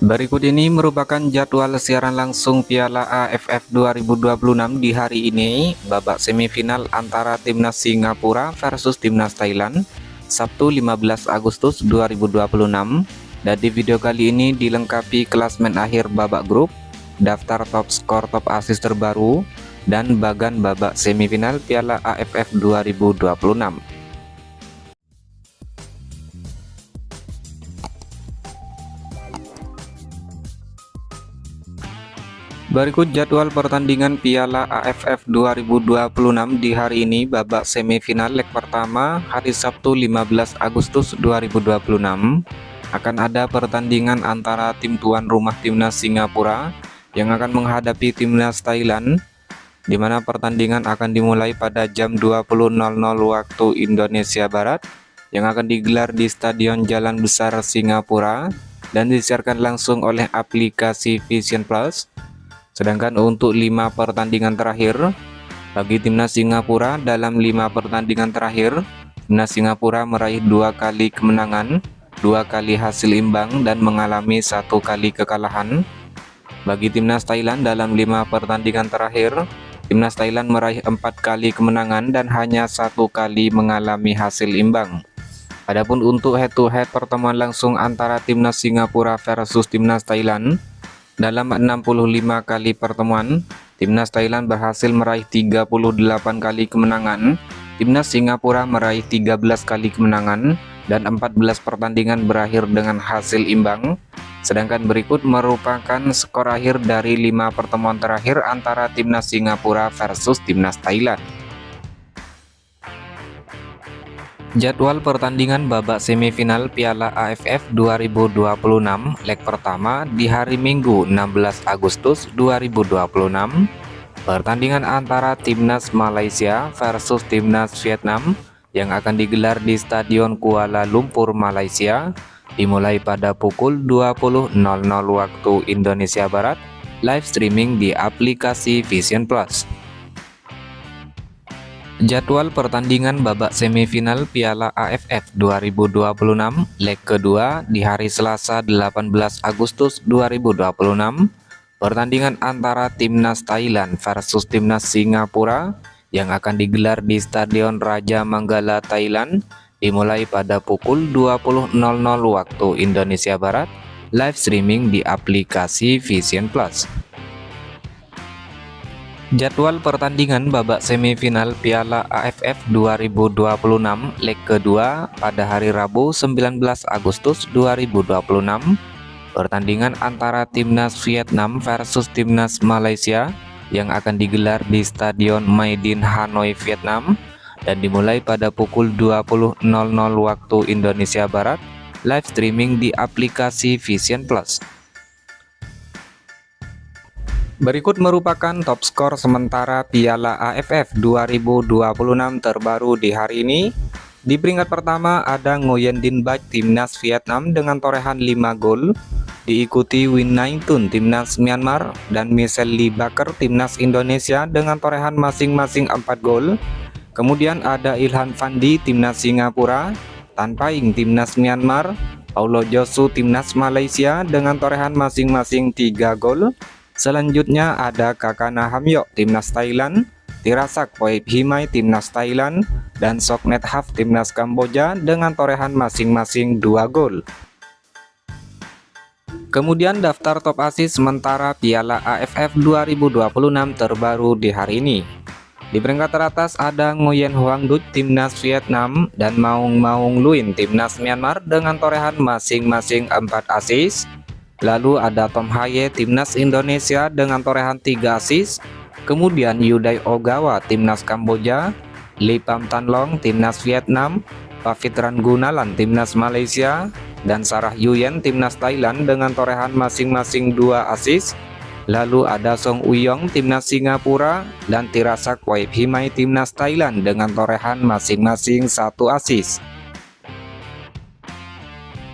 Berikut ini merupakan jadwal siaran langsung Piala AFF 2026 di hari ini, babak semifinal antara Timnas Singapura versus Timnas Thailand, Sabtu 15 Agustus 2026. Dan di video kali ini dilengkapi klasmen akhir babak grup, daftar top skor top assist terbaru, dan bagan babak semifinal Piala AFF 2026. Berikut jadwal pertandingan Piala AFF 2026 di hari ini, babak semifinal leg pertama hari Sabtu 15 Agustus 2026. Akan ada pertandingan antara tim tuan rumah Timnas Singapura yang akan menghadapi Timnas Thailand, di mana pertandingan akan dimulai pada jam 20.00 waktu Indonesia Barat, yang akan digelar di Stadion Jalan Besar Singapura dan disiarkan langsung oleh aplikasi Vision Plus. Sedangkan untuk 5 pertandingan terakhir bagi Timnas Singapura, dalam 5 pertandingan terakhir Timnas Singapura meraih 2 kali kemenangan, 2 kali hasil imbang, dan mengalami 1 kali kekalahan. Bagi Timnas Thailand, dalam 5 pertandingan terakhir Timnas Thailand meraih 4 kali kemenangan dan hanya 1 kali mengalami hasil imbang. Adapun untuk head-to-head pertemuan langsung antara Timnas Singapura versus Timnas Thailand, dalam 65 kali pertemuan, Timnas Thailand berhasil meraih 38 kali kemenangan, Timnas Singapura meraih 13 kali kemenangan, dan 14 pertandingan berakhir dengan hasil imbang. Sedangkan berikut merupakan skor akhir dari 5 pertemuan terakhir antara Timnas Singapura versus Timnas Thailand. Jadwal pertandingan babak semifinal Piala AFF 2026 leg pertama di hari Minggu 16 Agustus 2026. Pertandingan antara Timnas Malaysia versus Timnas Vietnam yang akan digelar di Stadion Kuala Lumpur, Malaysia, dimulai pada pukul 20.00 waktu Indonesia Barat, live streaming di aplikasi Vision Plus. Jadwal pertandingan babak semifinal Piala AFF 2026 leg kedua di hari Selasa 18 Agustus 2026. Pertandingan antara Timnas Thailand versus Timnas Singapura yang akan digelar di Stadion Raja Manggala, Thailand, dimulai pada pukul 20.00 waktu Indonesia Barat, live streaming di aplikasi Vision Plus. Jadwal pertandingan babak semifinal Piala AFF 2026 leg kedua pada hari Rabu 19 Agustus 2026. Pertandingan antara Timnas Vietnam versus Timnas Malaysia yang akan digelar di Stadion Maidin Hanoi, Vietnam, dan dimulai pada pukul 20.00 waktu Indonesia Barat, live streaming di aplikasi Vision Plus. Berikut merupakan top skor sementara Piala AFF 2026 terbaru di hari ini. Di peringkat pertama ada Nguyen Dinh Bach Timnas Vietnam dengan torehan 5 gol, diikuti Win Nai Tun Timnas Myanmar dan Michel Lee Baker Timnas Indonesia dengan torehan masing-masing 4 gol. Kemudian ada Ilhan Fandi Timnas Singapura, Tan Paing Timnas Myanmar, Paulo Josu Timnas Malaysia dengan torehan masing-masing 3 gol. Selanjutnya ada Kakana Hamyok Timnas Thailand, Tirasak Poip Himai Timnas Thailand, dan Soknet Haf Timnas Kamboja dengan torehan masing-masing 2 gol. Kemudian daftar top assist sementara Piala AFF 2026 terbaru di hari ini. Di peringkat teratas ada Nguyen Hoang Duc Timnas Vietnam dan Maung Maung Luin Timnas Myanmar dengan torehan masing-masing 4 assist. Lalu ada Tom Haye Timnas Indonesia dengan torehan 3 assist. Kemudian Yudai Ogawa Timnas Kamboja, Lee Pham Tan Long Timnas Vietnam, Pavitran Gunalan Timnas Malaysia, dan Sarah Yuyen Timnas Thailand dengan torehan masing-masing 2 assist. Lalu ada Song Uyong Timnas Singapura dan Tirasak Poip Himai Timnas Thailand dengan torehan masing-masing 1 assist.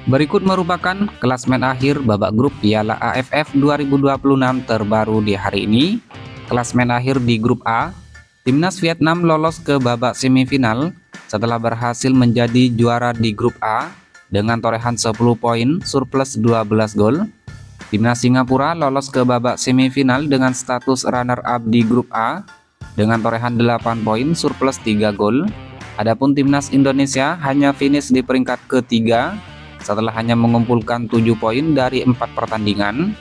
Berikut merupakan klasmen akhir babak grup Piala AFF 2026 terbaru di hari ini. Klasmen akhir di grup A, Timnas Vietnam lolos ke babak semifinal setelah berhasil menjadi juara di grup A dengan torehan 10 poin surplus 12 gol. Timnas Singapura lolos ke babak semifinal dengan status runner-up di grup A dengan torehan 8 poin surplus 3 gol. Adapun Timnas Indonesia hanya finish di peringkat ketiga setelah hanya mengumpulkan 7 poin dari 4 pertandingan.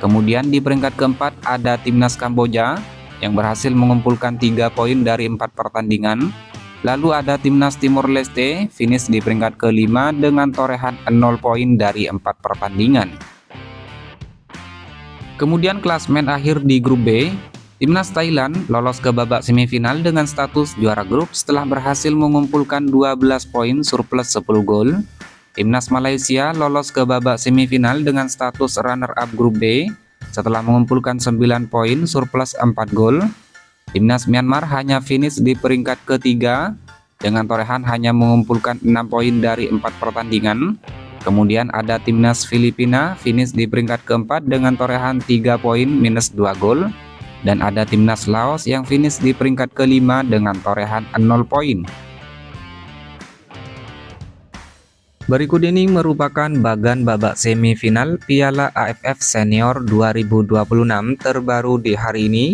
Kemudian di peringkat keempat ada Timnas Kamboja yang berhasil mengumpulkan 3 poin dari 4 pertandingan. Lalu ada Timnas Timor Leste finish di peringkat kelima dengan torehan 0 poin dari 4 pertandingan. Kemudian klasmen akhir di grup B, Timnas Thailand lolos ke babak semifinal dengan status juara grup setelah berhasil mengumpulkan 12 poin surplus 10 gol. Timnas Malaysia lolos ke babak semifinal dengan status runner-up grup B setelah mengumpulkan 9 poin surplus 4 gol. Timnas Myanmar hanya finish di peringkat ketiga dengan torehan hanya mengumpulkan 6 poin dari 4 pertandingan. Kemudian ada Timnas Filipina finish di peringkat keempat dengan torehan 3 poin minus 2 gol. Dan ada Timnas Laos yang finish di peringkat kelima dengan torehan 0 poin. Berikut ini merupakan bagan babak semifinal Piala AFF Senior 2026 terbaru di hari ini.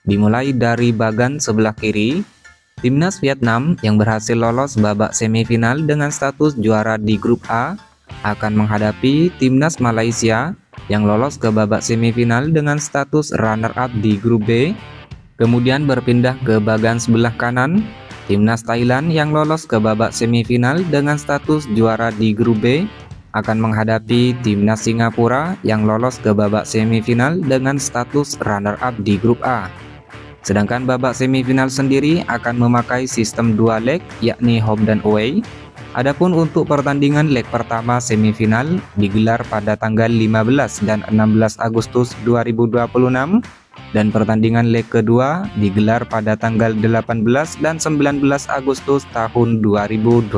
Dimulai dari bagan sebelah kiri, Timnas Vietnam yang berhasil lolos babak semifinal dengan status juara di grup A akan menghadapi Timnas Malaysia yang lolos ke babak semifinal dengan status runner-up di grup B. Kemudian berpindah ke bagan sebelah kanan, Timnas Thailand yang lolos ke babak semifinal dengan status juara di grup B akan menghadapi Timnas Singapura yang lolos ke babak semifinal dengan status runner-up di grup A. Sedangkan babak semifinal sendiri akan memakai sistem 2 leg yakni home dan away. Adapun untuk pertandingan leg pertama semifinal digelar pada tanggal 15 dan 16 Agustus 2026 dan pertandingan leg kedua digelar pada tanggal 18 dan 19 Agustus tahun 2026.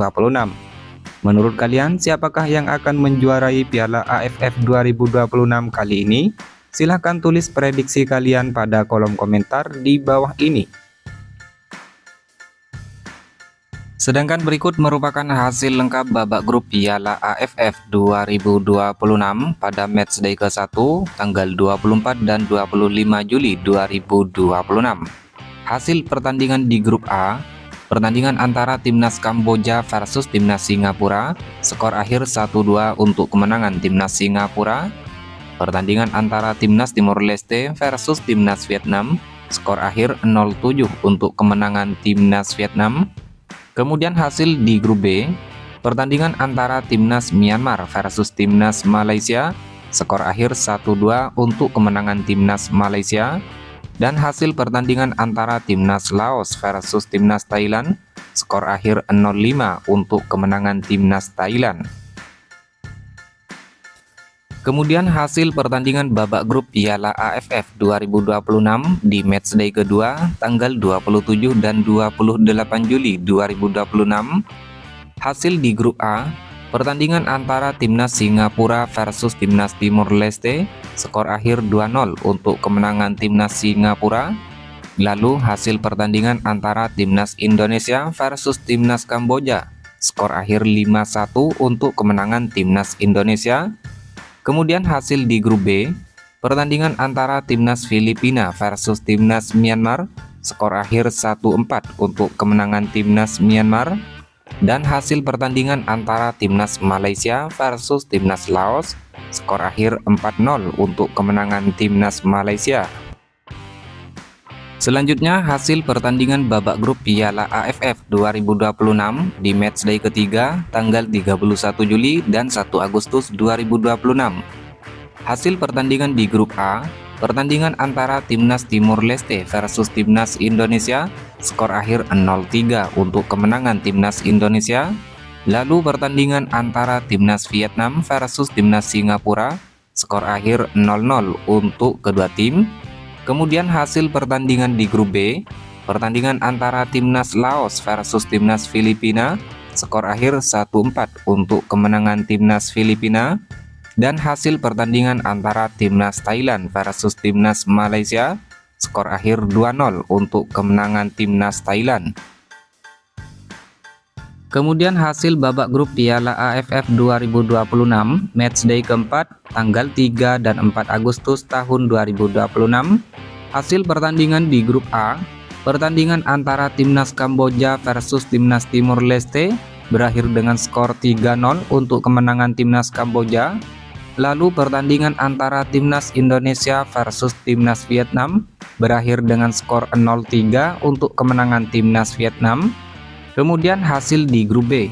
Menurut kalian siapakah yang akan menjuarai Piala AFF 2026 kali ini? Silahkan tulis prediksi kalian pada kolom komentar di bawah ini. Sedangkan berikut merupakan hasil lengkap babak grup Piala AFF 2026 pada matchday ke-1 tanggal 24 dan 25 Juli 2026. Hasil pertandingan di grup A, pertandingan antara Timnas Kamboja versus Timnas Singapura, skor akhir 1-2 untuk kemenangan Timnas Singapura. Pertandingan antara Timnas Timor Leste versus Timnas Vietnam, skor akhir 0-7 untuk kemenangan Timnas Vietnam. Kemudian hasil di grup B, pertandingan antara Timnas Myanmar versus Timnas Malaysia, skor akhir 1-2 untuk kemenangan Timnas Malaysia. Dan hasil pertandingan antara Timnas Laos versus Timnas Thailand, skor akhir 0-5 untuk kemenangan Timnas Thailand. Kemudian hasil pertandingan babak grup Piala AFF 2026 di matchday kedua tanggal 27 dan 28 Juli 2026. Hasil di grup A, pertandingan antara Timnas Singapura versus Timnas Timor Leste, skor akhir 2-0 untuk kemenangan Timnas Singapura. Lalu hasil pertandingan antara Timnas Indonesia versus Timnas Kamboja, skor akhir 5-1 untuk kemenangan Timnas Indonesia. Kemudian hasil di grup B, pertandingan antara Timnas Filipina versus Timnas Myanmar, skor akhir 1-4 untuk kemenangan Timnas Myanmar. Dan hasil pertandingan antara Timnas Malaysia versus Timnas Laos, skor akhir 4-0 untuk kemenangan Timnas Malaysia. Selanjutnya hasil pertandingan babak grup Piala AFF 2026 di matchday ketiga tanggal 31 Juli dan 1 Agustus 2026. Hasil pertandingan di grup A, pertandingan antara Timnas Timor Leste versus Timnas Indonesia, skor akhir 0-3 untuk kemenangan Timnas Indonesia. Lalu pertandingan antara Timnas Vietnam versus Timnas Singapura, skor akhir 0-0 untuk kedua tim. Kemudian hasil pertandingan di grup B, pertandingan antara Timnas Laos versus Timnas Filipina, skor akhir 1-4 untuk kemenangan Timnas Filipina. Dan hasil pertandingan antara Timnas Thailand versus Timnas Malaysia, skor akhir 2-0 untuk kemenangan Timnas Thailand. Kemudian hasil babak grup Piala AFF 2026 matchday keempat tanggal 3 dan 4 Agustus tahun 2026. Hasil pertandingan di grup A, pertandingan antara Timnas Kamboja versus Timnas Timur Leste berakhir dengan skor 3-0 untuk kemenangan Timnas Kamboja. Lalu pertandingan antara Timnas Indonesia versus Timnas Vietnam berakhir dengan skor 0-3 untuk kemenangan Timnas Vietnam. Kemudian hasil di grup B,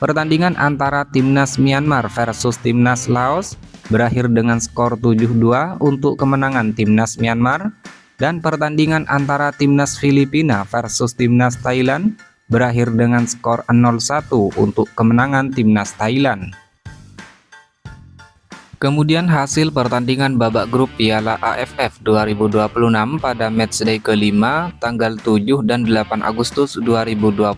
pertandingan antara Timnas Myanmar versus Timnas Laos berakhir dengan skor 7-2 untuk kemenangan Timnas Myanmar, dan pertandingan antara Timnas Filipina versus Timnas Thailand berakhir dengan skor 0-1 untuk kemenangan Timnas Thailand. Kemudian hasil pertandingan babak grup Piala AFF 2026 pada matchday kelima tanggal 7 dan 8 Agustus 2026.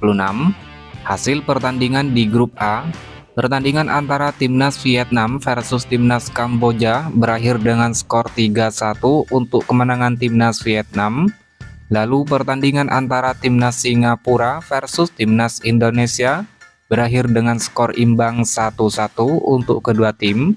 Hasil pertandingan di grup A, pertandingan antara Timnas Vietnam versus Timnas Kamboja berakhir dengan skor 3-1 untuk kemenangan Timnas Vietnam. Lalu pertandingan antara Timnas Singapura versus Timnas Indonesia berakhir dengan skor imbang 1-1 untuk kedua tim.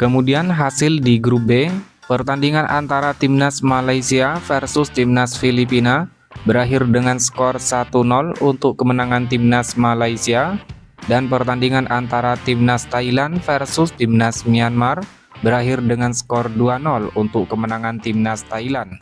Kemudian hasil di grup B, pertandingan antara Timnas Malaysia versus Timnas Filipina berakhir dengan skor 1-0 untuk kemenangan Timnas Malaysia, dan pertandingan antara Timnas Thailand versus Timnas Myanmar berakhir dengan skor 2-0 untuk kemenangan Timnas Thailand.